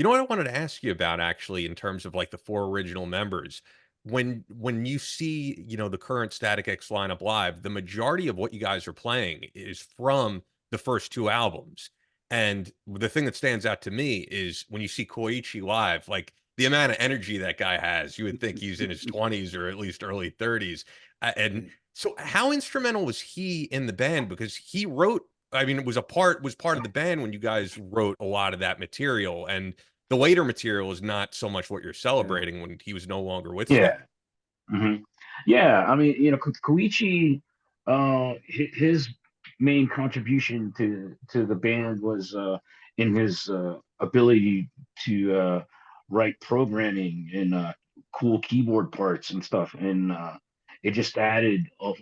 You know what I wanted to ask you about actually in terms of like the four original members. When you see, the current Static X lineup live, the majority of what you guys are playing is from the first two albums. And the thing that stands out to me is when you see Koichi live, like the amount of energy that guy has, you would think he's in his 20s or at least early 30s. And so how instrumental was he in the band? Because he wrote, I mean, it was part of the band when you guys wrote a lot of that material. And the later material is not so much what you're Yeah. celebrating when he was no longer with Static. Yeah. hmm Yeah. I mean, Koichi, his main contribution to the band was in his ability to write programming and cool keyboard parts and stuff, and it just added a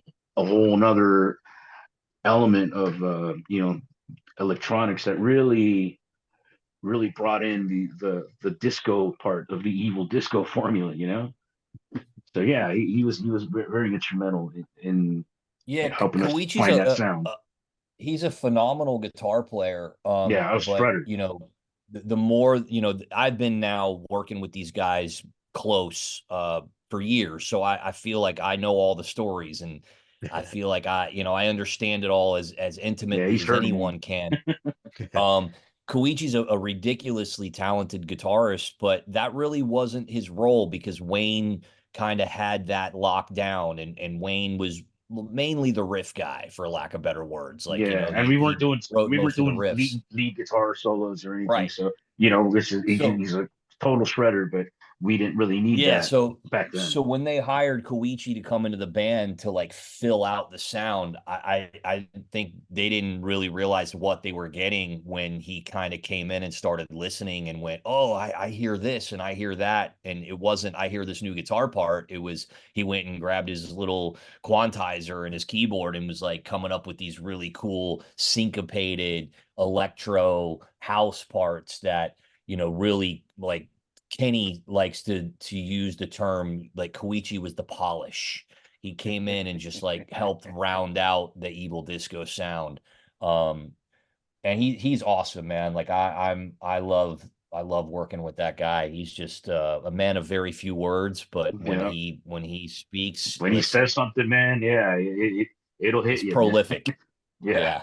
whole another element of electronics that really brought in the disco part of the evil disco formula. So yeah, he was very instrumental in Yeah, helping us Koichi's find that sound. he's a phenomenal guitar player. Yeah, I was But shredder. the more, I've been now working with these guys close for years. So I feel like I know all the stories, and I feel like I understand it all as Yeah, intimately he's as hurt me. anyone can. Um, Koichi's a ridiculously talented guitarist, but that really wasn't his role because Wayne kind of had that locked down, and Wayne was mainly the riff guy, for lack of better words. Like, Yeah, and he wrote we weren't most of the doing riffs. lead guitar solos or anything. Right. So So he's a total shredder, but we didn't really need yeah, that so back then. so when they hired Koichi to come into the band to like fill out the sound, I think they didn't really realize what they were getting when he kind of came in and started listening and went, "Oh, I hear this and I hear that." And it wasn't, "I hear this new guitar part." It was, he went and grabbed his little quantizer and his keyboard and was like coming up with these really cool syncopated electro house parts that, really, like, Kenny likes to use the term, like, Koichi was the polish. He came in and just like helped round out the evil disco sound. Um, and he's awesome, man. Like, I love working with that guy. He's just a man of very few words, but when Yeah, he speaks, when he says listen, something, man, yeah, it'll hit he's you, man. prolific. Yeah, Yeah,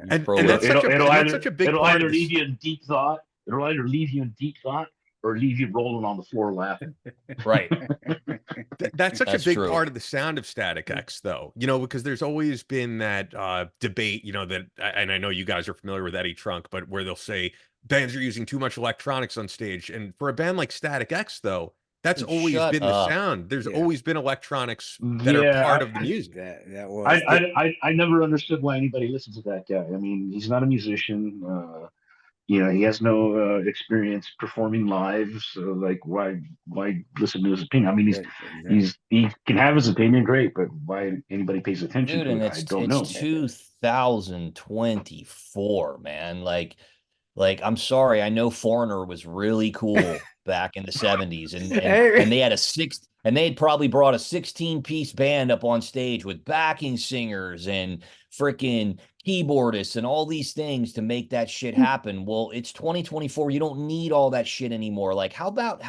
he's And it'll that's prolific. such it'll a it'll and that's either such a big it'll part of either this. leave you in deep thought. It'll either leave you in deep thought or leave you rolling on the floor laughing. Right. That's such a That's big true. part of the sound of Static X, though, because there's always been that debate, and I know you guys are familiar with Eddie Trunk, but where they'll say bands are using too much electronics on stage. And for a band like Static X, though, that's Dude, always shut been the up. sound. There's Yeah, always been electronics that are Yeah, part of the music. that I, was. I I never understood why anybody listens to that guy. I mean, he's not a musician. He has no experience performing live. So like, why listen to his opinion? I mean, Yeah, exactly. he can have his opinion, great, but why anybody pays attention Dude, to and it, I don't it's know. 2024, man. Like, I'm sorry, I know Foreigner was really cool back in the 70s, and Hey, they had probably brought a 16-piece band up on stage with backing singers and freaking keyboardists and all these things to make that shit happen. Well, it's 2024. You don't need all that shit anymore. Like, how about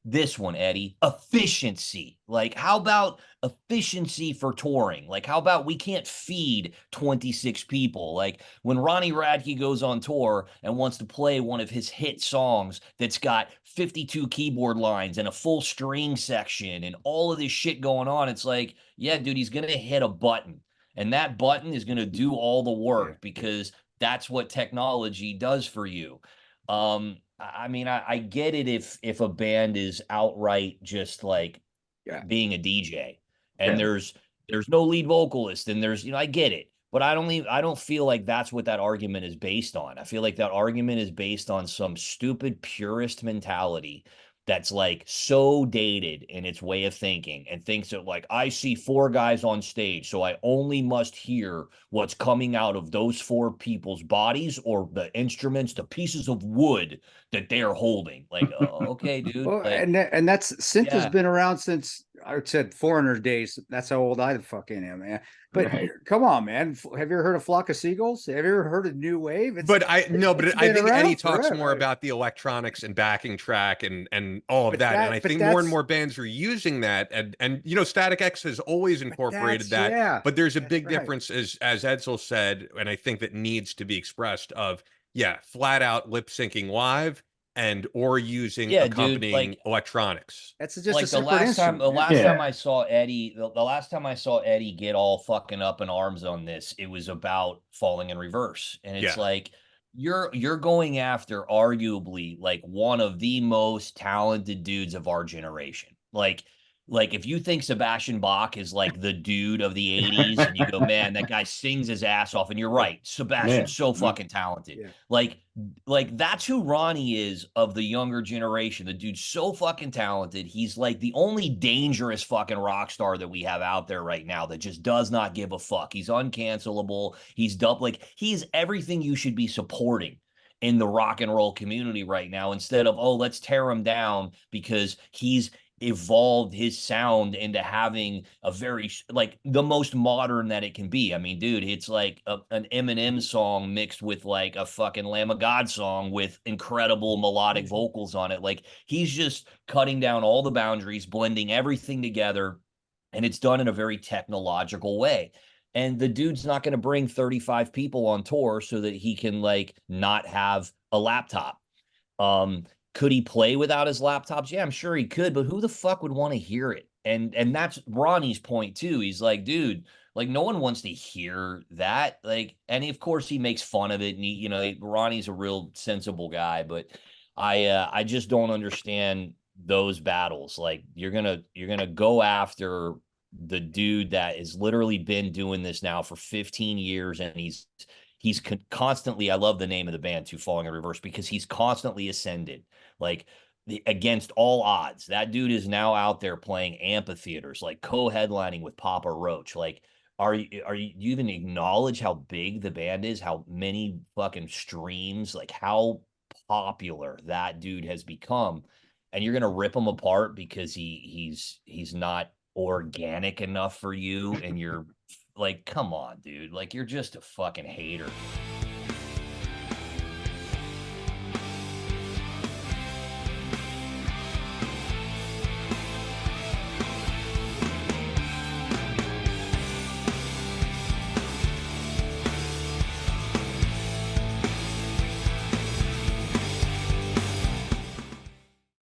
this one, Eddie? Efficiency. Like, how about efficiency for touring? Like, how about we can't feed 26 people? Like, when Ronnie Radke goes on tour and wants to play one of his hit songs that's got 52 keyboard lines and a full string section and all of this shit going on, it's like, yeah, dude, he's going to hit a button. And that button is going to do all the yeah, work because that's what technology does for you. I mean, I get it if a band is outright just like yeah, being a DJ and Yeah, there's no lead vocalist and there's, I get it. But I don't feel like that's what that argument is based on. I feel like that argument is based on some stupid purist mentality that's like so dated in its way of thinking, and thinks that, like, I see four guys on stage, so I only must hear what's coming out of those four people's bodies or the instruments, the pieces of wood that they are holding. Like, okay, dude, well, like, and that's synth has yeah, been around since I said 400 days. That's how old I fucking am, man. But Right. come on, man. Have you ever heard of Flock of Seagulls? Have you ever heard of New Wave? But I no, but It's I been think Eddie around talks more forever. about the electronics and backing track and all of that. And I But think more and more bands are using that. And you know, Static X has always incorporated that. yeah, But there's a that's big right. difference, as Edsel said, and I think that needs to be expressed of yeah, flat out lip syncing live and or using Yeah, dude, accompanying electronics. That's just a like the separate last time, instrument. the Yeah. last time Yeah. I saw Eddie, the last time I saw Eddie get all fucking up in arms on this, it was about Falling in Reverse. And it's Yeah. like you're going after arguably like one of the most talented dudes of our generation. Like if you think Sebastian Bach is like the dude of the 80s and you go, man, that guy sings his ass off, and you're right. Sebastian's Yeah. so fucking talented. Yeah. Like that's who Ronnie is of the younger generation. The dude's so fucking talented. He's like the only dangerous fucking rock star that we have out there right now that just does not give a fuck. He's uncancelable. He's dumb. Like he's everything you should be supporting in the rock and roll community right now, instead of, oh, let's tear him down because he's evolved his sound into having a very like the most modern that it can be. I mean, dude, it's like an Eminem song mixed with like a fucking Lamb of God song with incredible melodic vocals on it. Like he's just cutting down all the boundaries, blending everything together, and it's done in a very technological way. And the dude's not going to bring 35 people on tour so that he can like not have a laptop. Could he play without his laptops? Yeah, I'm sure he could, but who the fuck would want to hear it? And that's Ronnie's point too. He's like, dude, like no one wants to hear that. Like, and of course he makes fun of it. And he, you know, Ronnie's a real sensible guy, but I just don't understand those battles. Like you're gonna go after the dude that has literally been doing this now for 15 years, and he's constantly, I love the name of the band too, Falling in Reverse, because he's constantly ascended. Like against all odds, that dude is now out there playing amphitheaters, like co-headlining with Papa Roach. Like, you even acknowledge how big the band is, how many fucking streams, like how popular that dude has become, and you're gonna rip him apart because he's not organic enough for you, and you're like, come on, dude, like you're just a fucking hater.